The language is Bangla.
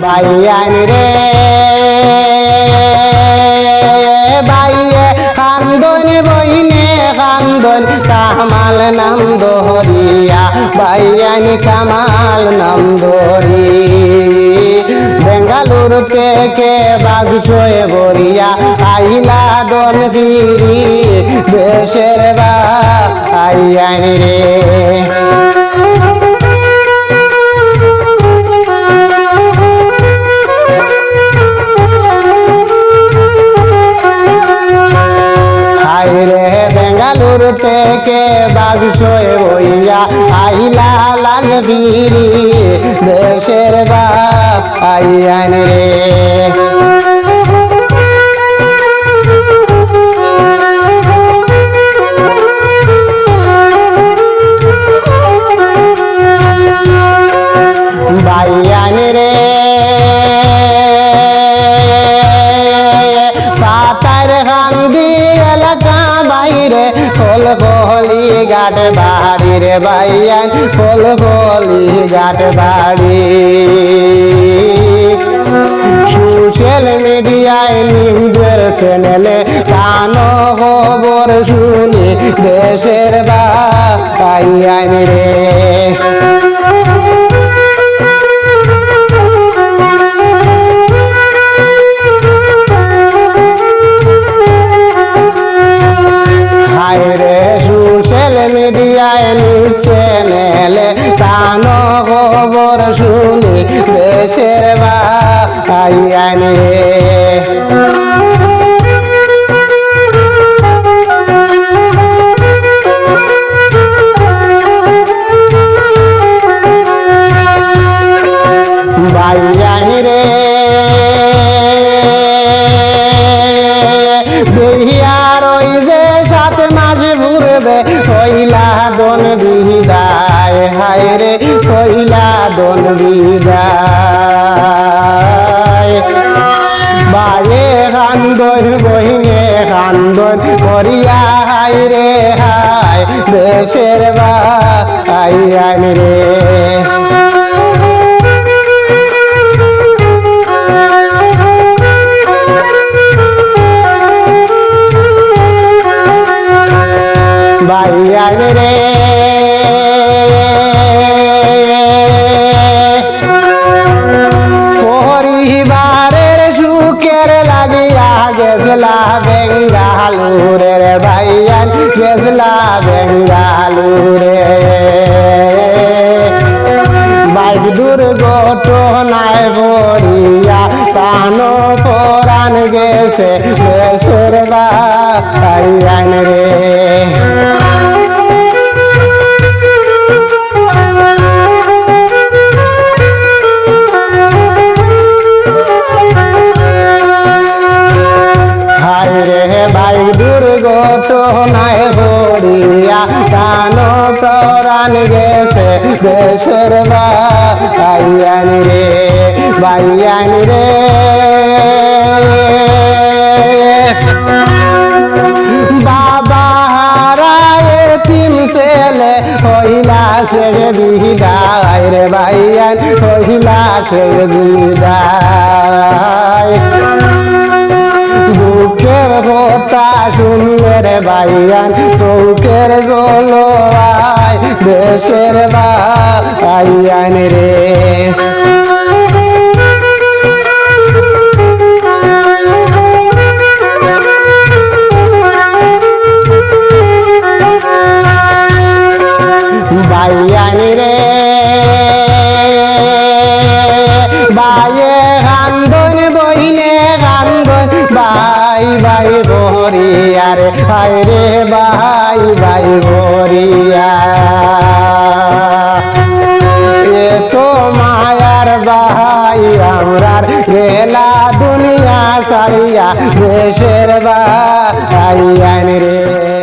বাইয়ান রে বাইয়ে কান্দন বইনে কান্দন কামাল নাম দহরিয়া বাইয়ান কামাল নাম ধরি বেঙ্গালুর থেকে বাগসয়ে গড়িয়া আইলা দন ফিরি দেশের বাইয়ান রে বেঙ্গালুর থেকে বাগসয়ে বইয়া আইলা লাল বিরি দেশের বাইয়ান রে বাইয়ান রে পাতার কান্দি এলাকা বাইরে ফল ফলি গাট বাড়ি রে বাইয়ান ফল ফলি গাট বাড়ি সোশ্যাল মিডিয়ায় নিউজের চ্যানেলে কানো খবর শুনি দেশের বাইয়ান রে সোশ্যাল মিডিয়ায় চ্যানেলে কানো খবর শুনি দেশের বাইয়ান রে বাইয়ান রে দেহিয়ার ওই যে সাত মাঝে ঘুরবে হইলা দন বিদায় হায় রে হইলা দন বিদায় বায়ে কান্দন বহিনে কান্দন করিয়া হায় রে হায় দেশের বাইয়ান রে বাইয়ান রে পরিবারের সুখের লাগিয়া গেছলা বেঙ্গালুরের বাইয়ান গেছলা বেঙ্গালুরে বাইক দুর্ঘটনায় পড়িয়া কানো পরাণ গেছে দেশের বাইয়ান রে বাইক দুর্ঘটনায় পড়িয়া কানো প্রাণ গেছে দেশের বাইয়ান রে বাইয়ান রে বাবা হারায় তিন ছেলে হইলা সে বিদায় রে বাইয়ান হইলা সে বিদায় দুঃখের কথা শুনলে রে বাইয়ান চৌকের জলওয়ায় দেশের বাইয়ান রে বাইয়ান রে বায়ে কান্দন বইনে কান্দন বাই বাই বরিয়া রে হায় রে বাই বাই বরিয়া এ তো মায়ার বাই আমরার গেলা দুনিয়া সারিয়া দেশের বাইয়ান রে।